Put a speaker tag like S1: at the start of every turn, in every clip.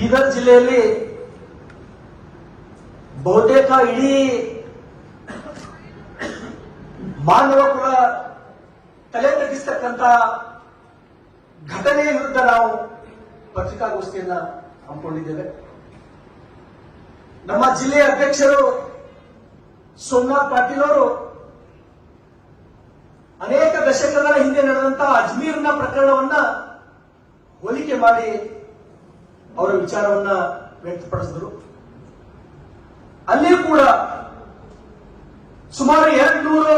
S1: ಬೀದರ್ ಜಿಲ್ಲೆಯಲ್ಲಿ ಬಹುತೇಕ ಇಡೀ ಮಾನವ ಕುಲ ತಲೆ ತಗ್ಗಿಸ್ತಕ್ಕಂಥ ಘಟನೆಯ ವಿರುದ್ಧ ನಾವು ಪತ್ರಿಕಾಗೋಷ್ಠಿಯನ್ನ ಹಮ್ಮಿಕೊಂಡಿದ್ದೇವೆ. ನಮ್ಮ ಜಿಲ್ಲೆಯ ಅಧ್ಯಕ್ಷರು ಸೋಮನಾಥ್ ಪಾಟೀಲ್ ಅವರು ಅನೇಕ ದಶಕಗಳ ಹಿಂದೆ ನಡೆದಂತಹ ಅಜ್ಮೀರ್ನ ಪ್ರಕರಣವನ್ನ ಹೋಲಿಕೆ ಮಾಡಿ ಅವರ ವಿಚಾರವನ್ನ ವ್ಯಕ್ತಪಡಿಸಿದರು. ಅಲ್ಲಿಯೂ ಕೂಡ ಸುಮಾರು 200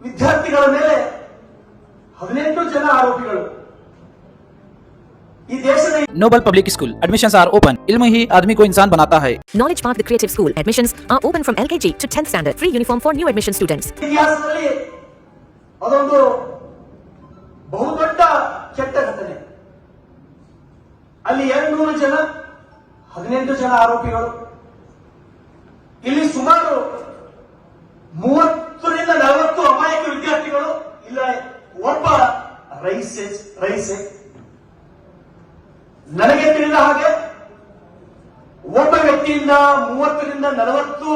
S1: ವಿದ್ಯಾರ್ಥಿಗಳ ಮೇಲೆ 18 ಜನ ಆರೋಪಿಗಳು. ಈ ದೇಶದ
S2: Noble public school admissions are open. इल्म ही आदमी को इंसान बनाता है.
S3: Knowledge Park the Creative School admissions are open from LKG to 10th standard. Free uniform for new admission students.
S1: ಇತಿಹಾಸದಲ್ಲಿ ಅದೊಂದು ಬಹುದೊಡ್ಡ ಕೆಟ್ಟ ಘಟನೆ. ಅಲ್ಲಿ 200 ಜನ 18 ಜನ ಆರೋಪಿಗಳು. ಇಲ್ಲಿ ಸುಮಾರು 30ರಿಂದ 40 ಅಮಾಯಕ ವಿದ್ಯಾರ್ಥಿಗಳು. ಇಲ್ಲ ಒಬ್ಬ ರೈಸೆ. ನನಗೆ ತಿಳಿದ ಹಾಗೆ ಒಬ್ಬ ವ್ಯಕ್ತಿಯಿಂದ 30ರಿಂದ 40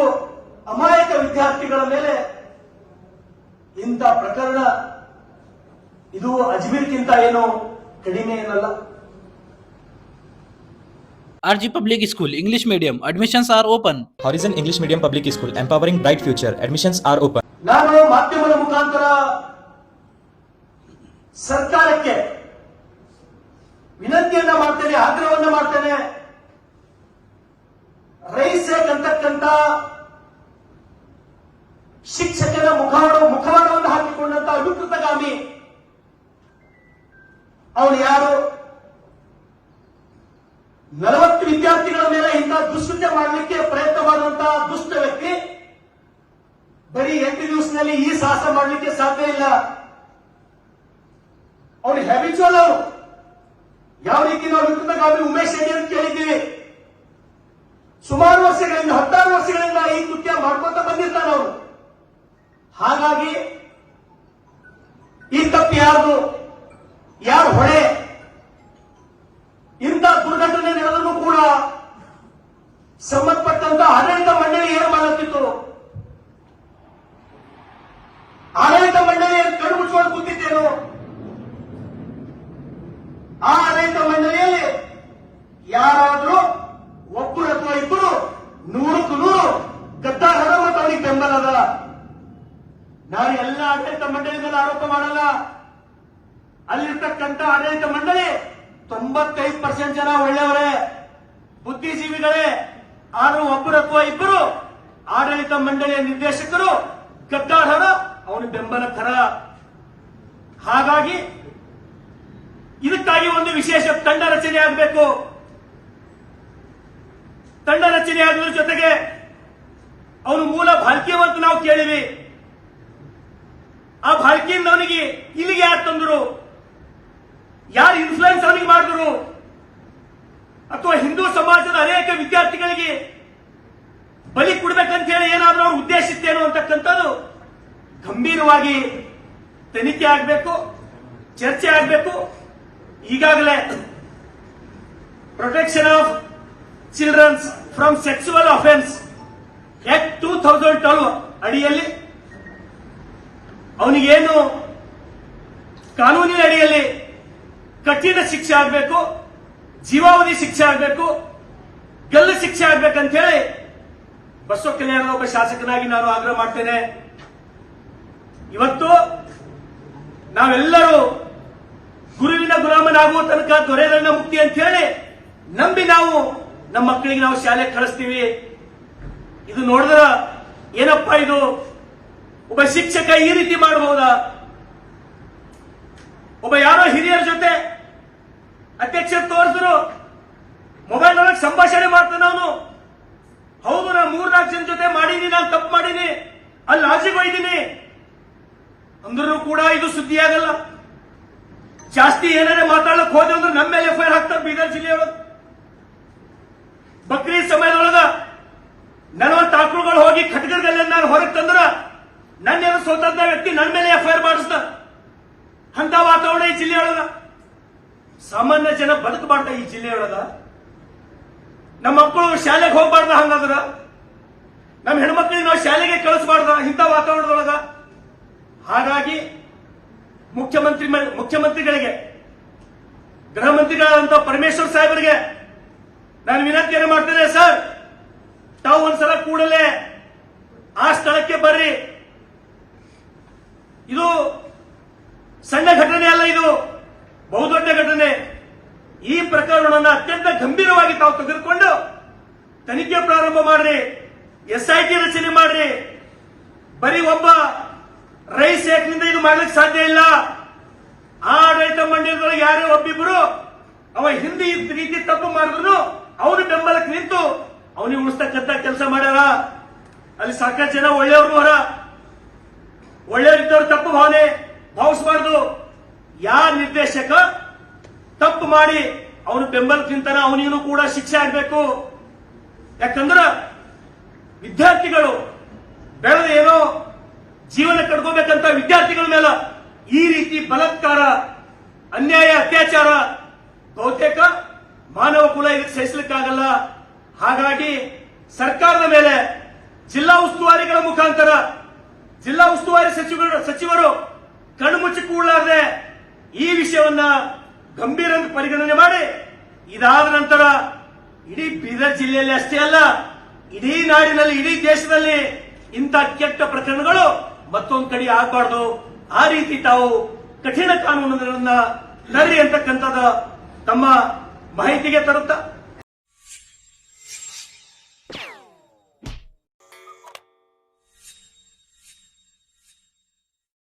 S1: ಅಮಾಯಕ ವಿದ್ಯಾರ್ಥಿಗಳ ಮೇಲೆ ಇಂಥ ಪ್ರಕರಣ ಇದು ಅಜ್ಮೀರ್ಗಿಂತ ಏನು ಕಡಿಮೆ ಏನಲ್ಲ.
S2: RG Public School English Medium admissions are open.
S4: Horizon English Medium Public School empowering bright future admissions are open.
S1: ನಾನು ಮಾಧ್ಯಮದ ಮುಖಾಂತರ ಸರ್ಕಾರಕ್ಕೆ ವಿನಂತಿಯನ್ನ ಮಾಡ್ತೇನೆ, ಆಗ್ರಹವನ್ನ ಮಾಡ್ತೇನೆ. ರೈಸೇಕ್ ಅಂತಕ್ಕಂಥ ಶಿಕ್ಷಕನ ಮುಖವಾಡವನ್ನು ಹಾಕಿಕೊಂಡಂತ ವಿಕೃತಗಾಮಿ ಅವನು ಯಾರು? 40 ವಿದ್ಯಾರ್ಥಿಗಳ ಮೇಲೆ ಇಂತಹ ದುಷ್ಕೃತ್ಯ ಮಾಡಲಿಕ್ಕೆ ಪ್ರಯತ್ನ ಮಾಡುವಂತಹ ದುಷ್ಟ ವ್ಯಕ್ತಿ ಬರೀ 8 ದಿವಸದಲ್ಲಿ ಈ ಸಾಹಸ ಮಾಡಲಿಕ್ಕೆ ಸಾಧ್ಯ ಇಲ್ಲ. ಅವನು ಹ್ಯಾಬಿಚುವಲ್. ಅವರು ಯಾವ ರೀತಿ ನಾವು ವಿಕೃತಗಾಮಿ ಉಮೇಶ್ ರೆಡ್ಡಿ ಅಂತ ಕೇಳಿದ್ದೀವಿ. ಸುಮಾರು ವರ್ಷಗಳಿಂದ 16 ವರ್ಷಗಳಿಂದ ಈ ಕೃತ್ಯ ಮಾಡ್ಕೊಂತ ಬಂದಿರ್ತಾನೆ ಅವನು. ಹಾಗಾಗಿ ಈ ತಪ್ಪು ಯಾರ್ದು, ಯಾರು ಹೊಣೆ? ಇಂಥ ದುರ್ಘಟನೆ ನಡೆದರೂ ಕೂಡ ಸಂಬಂಧಪಟ್ಟಂತ ಆಡಳಿತ ಮಂಡಳಿ ಏನು ಮಾಡುತ್ತಿತ್ತು? ಆಡಳಿತ ಮಂಡಳಿ ಕಣ್ಣು ಮುಚ್ಚಿಕೊಂಡು ಕೂತಿದ್ದೇನು? ಆ ಆಡಳಿತ ಮಂಡಳಿಯಲ್ಲಿ ಯಾರಾದ್ರೂ ಒಬ್ಬರು ಅಥವಾ ಇಬ್ಬರು 100ಕ್ಕೆ 100 ಗದ್ದಾರ ಮತ್ತು ಅವನಿಗೆ ಬೆಂಬಲ ಅದ. ನಾನು ಎಲ್ಲ ಆಡಳಿತ ಮಂಡಳಿ ಮೇಲೆ ಆರೋಪ ಮಾಡಲ್ಲ. ಅಲ್ಲಿರ್ತಕ್ಕಂಥ ಆಡಳಿತ ಮಂಡಳಿ 95% ಜನ ಒಳ್ಳೆಯವರೇ, ಬುದ್ಧಿಜೀವಿಗಳೇ. ಆದ್ರೂ ಒಬ್ಬರು ಅಥವಾ ಇಬ್ಬರು ಆಡಳಿತ ಮಂಡಳಿಯ ನಿರ್ದೇಶಕರು ಗದ್ದಾಢರ, ಅವನ ಬೆಂಬಲಕರ. ಹಾಗಾಗಿ ಇದಕ್ಕಾಗಿ ಒಂದು ವಿಶೇಷ ತಂಡ ರಚನೆ ಆಗಬೇಕು. ತಂಡ ರಚನೆ ಆಗೋದ್ರ ಜೊತೆಗೆ ಅವನು ಮೂಲ ಭಾರತೀಯವಂತ ನಾವು ಕೇಳಿವಿ. ಆ ಭಾರತೀಯಿಂದ ಅವನಿಗೆ ಇಲ್ಲಿಗೆ ಯಾರು ತಂದರು? ಯಾರು ಇನ್ಫ್ಲೂಯೆನ್ಸ್ ಅವನಿಗೆ ಮಾಡಿದ್ರು? ಅಥವಾ ಹಿಂದೂ ಸಮಾಜದ ಅನೇಕ ವಿದ್ಯಾರ್ಥಿಗಳಿಗೆ ಬಲಿ ಕೊಡ್ಬೇಕಂತ ಹೇಳಿ ಏನಾದ್ರೂ ಅವ್ರ ಉದ್ದೇಶ ಇತ್ತೇನೋ ಅಂತಕ್ಕಂಥದ್ದು ಗಂಭೀರವಾಗಿ ತನಿಖೆ ಆಗಬೇಕು, ಚರ್ಚೆ ಆಗಬೇಕು. ಈಗಾಗಲೇ protection of children's from sexual offence act 2012 ಅಡಿಯಲ್ಲಿ ಅವನಿಗೇನು ಕಾನೂನಿನ ಅಡಿಯಲ್ಲಿ ಕಠಿಣ ಶಿಕ್ಷೆ ಆಗಬೇಕು, ಜೀವಾವಧಿ ಶಿಕ್ಷೆ ಆಗಬೇಕು, ಗಲ್ಲು ಶಿಕ್ಷೆ ಆಗ್ಬೇಕಂತ ಹೇಳಿ ಬಸವ ಕಲ್ಯಾಣದ ಒಬ್ಬ ಶಾಸಕನಾಗಿ ನಾನು ಆಗ್ರಹ ಮಾಡ್ತೇನೆ. ಇವತ್ತು ನಾವೆಲ್ಲರೂ ಗುರುವಿನ ಗುಲಾಮನಾಗುವ ತನಕ ದೊರೆದಂಡ ಮುಕ್ತಿ ಅಂತ ಹೇಳಿ ನಂಬಿ ನಾವು ನಮ್ಮ ಮಕ್ಕಳಿಗೆ ನಾವು ಶಾಲೆಗೆ ಕಳಿಸ್ತೀವಿ. ಇದು ನೋಡಿದ್ರ ಏನಪ್ಪಾ ಇದು? ಒಬ್ಬ ಶಿಕ್ಷಕ ಈ ರೀತಿ ಮಾಡಬಹುದಾ? ಒಬ್ಬ ಯಾರೋ ಹಿರಿಯರ ಜೊತೆ ಅಧ್ಯಕ್ಷರು ತೋರಿಸಿದ್ರು, ಮೊಬೈಲ್ ಒಳಗೆ ಸಂಭಾಷಣೆ ಮಾಡ್ತಾನೆ ಅವನು. ಹೌದು, ನಾನು 3-4 ಜನ ಜೊತೆ ಮಾಡೀನಿ, ನಾನು ತಪ್ಪು ಮಾಡೀನಿ, ಅಲ್ಲಿ ಲಾಜಿಗೆ ಹೋಯ್ದೀನಿ ಅಂದ್ರೂ ಕೂಡ ಇದು ಸುದ್ದಿ ಆಗಲ್ಲ. ಜಾಸ್ತಿ ಏನಾರೇ ಮಾತಾಡಕ್ ಹೋದೆ ಅಂದ್ರೆ ನಮ್ಮ ಮೇಲೆ ಎಫ್ಐಆರ್ ಹಾಕ್ತಾರೆ ಬೀದರ್ ಜಿಲ್ಲೆಯೊಳಗೆ. ಬಕ್ರೀದ್ ಸಮಯದೊಳಗ 40 ಆಕಳುಗಳು ಹೋಗಿ ಖಡ್ಗದಲ್ಲಿ ನಾನು ಹೊರಗೆ ತಂದ್ರ ನನ್ನೇನು ಸ್ವತಂತ್ರ ವ್ಯಕ್ತಿ ನನ್ನ ಮೇಲೆ ಎಫ್ಐಆರ್ ಮಾಡಿಸ್ದ. ಅಂತ ವಾತಾವರಣ ಈ ಜಿಲ್ಲೆಯೊಳಗ. ಸಾಮಾನ್ಯ ಜನ ಬದುಕಬಾರ್ದ ಈ ಜಿಲ್ಲೆಯೊಳಗ. ನಮ್ಮ ಮಕ್ಕಳು ಶಾಲೆಗೆ ಹೋಗ್ಬಾರ್ದ ಹಂಗಾದ್ರ, ನಮ್ಮ ಹೆಣ್ಮಕ್ಳಿಗೆ ನಾವು ಶಾಲೆಗೆ ಕಳಿಸಬಾರ್ದ ಇಂಥ ವಾತಾವರಣದೊಳಗ? ಹಾಗಾಗಿ ಮುಖ್ಯಮಂತ್ರಿಗಳಿಗೆ, ಗೃಹ ಮಂತ್ರಿಗಳಾದಂತ ಪರಮೇಶ್ವರ್ ಸಾಹೇಬರಿಗೆ ನಾನು ವಿನಂತಿಯನ್ನು ಮಾಡ್ತೇನೆ. ಸರ್, ತಾವು ಒಂದ್ಸಲ ಕೂಡಲೇ ಆ ಸ್ಥಳಕ್ಕೆ ಬರ್ರಿ. ಇದು ಸಣ್ಣ ಘಟನೆ ಅಲ್ಲ, ಇದು ಬಹುದೊಡ್ಡ ಘಟನೆ. ಈ ಪ್ರಕರಣವನ್ನು ಅತ್ಯಂತ ಗಂಭೀರವಾಗಿ ತಾವು ತೆಗೆದುಕೊಂಡು ತನಿಖೆ ಪ್ರಾರಂಭ ಮಾಡ್ರಿ, SIT ರಚನೆ ಮಾಡ್ರಿ. ಬರೀ ಒಬ್ಬ ರೈಸ್ ಏಕ್ನಿಂದ ಇದು ಮಾಡ್ಲಿಕ್ಕೆ ಸಾಧ್ಯ ಇಲ್ಲ. ಆಡಳಿತ ಮಂಡಳಿಯೊಳಗೆ ಯಾರೇ ಒಬ್ಬಿಬ್ರು ಅವ ಹಿಂದಿ ರೀತಿ ತಪ್ಪು ಮಾಡಿದ್ರು ಅವನು ಬೆಂಬಲಕ್ಕೆ ನಿಂತು ಅವನಿಗೆ ಉಳಿಸ್ತಕ್ಕಂತ ಕೆಲಸ ಮಾಡ್ಯಾರ. ಅಲ್ಲಿ ಸಾಕಷ್ಟು ಜನ ಒಳ್ಳೆಯವರು ಹೊರ, ಒಳ್ಳೆಯವರಿದ್ದವರು ತಪ್ಪು ಭಾವಿಸಬಾರ್ದು. ಯಾವ ನಿರ್ದೇಶಕ ತಪ್ಪು ಮಾಡಿ ಅವನು ಬೆಂಬಲಕ್ಕೆ ನಿಂತಾನ ಅವನಿಗೂ ಕೂಡ ಶಿಕ್ಷೆ ಆಗ್ಬೇಕು. ಯಾಕಂದ್ರ ವಿದ್ಯಾರ್ಥಿಗಳು ಬೆಳೆದ ಏನೋ ಜೀವನ ಕಟ್ಕೋಬೇಕಂತ ವಿದ್ಯಾರ್ಥಿಗಳ ಮೇಲೆ ಈ ರೀತಿ ಬಲಾತ್ಕಾರ, ಅನ್ಯಾಯ, ಅತ್ಯಾಚಾರ ಬಹುತೇಕ ಮಾನವ ಕುಲ ಇದಕ್ಕೆ ಸಹಿಸಲಿಕ್ಕಾಗಲ್ಲ. ಹಾಗಾಗಿ ಸರ್ಕಾರದ ಮೇಲೆ ಜಿಲ್ಲಾ ಉಸ್ತುವಾರಿಗಳ ಮುಖಾಂತರ ಜಿಲ್ಲಾ ಉಸ್ತುವಾರಿ ಸಚಿವರು ಕಣ್ಣುಮುಚ್ಚಿ ಕೂಡಲಾರದೆ ಈ ವಿಷಯವನ್ನ ಗಂಭೀರ ಪರಿಗಣನೆ ಮಾಡಿ, ಇದಾದ ನಂತರ ಇಡೀ ಬೀದರ್ ಜಿಲ್ಲೆಯಲ್ಲಿ ಅಷ್ಟೇ ಅಲ್ಲ, ಇಡೀ ನಾಡಿನಲ್ಲಿ, ಇಡೀ ದೇಶದಲ್ಲಿ ಇಂಥ ಕೆಟ್ಟ ಪ್ರಕರಣಗಳು ಮತ್ತೊಂದು ಕಡೆ ಆಗಬಾರ್ದು. ಆ ರೀತಿ ತಾವು ಕಠಿಣ ಕಾನೂನುಗಳನ್ನ ತರ್ರಿ ಅಂತಕ್ಕಂಥದ್ದು ತಮ್ಮ ಮಾಹಿತಿಗೆ ತರುತ್ತಾ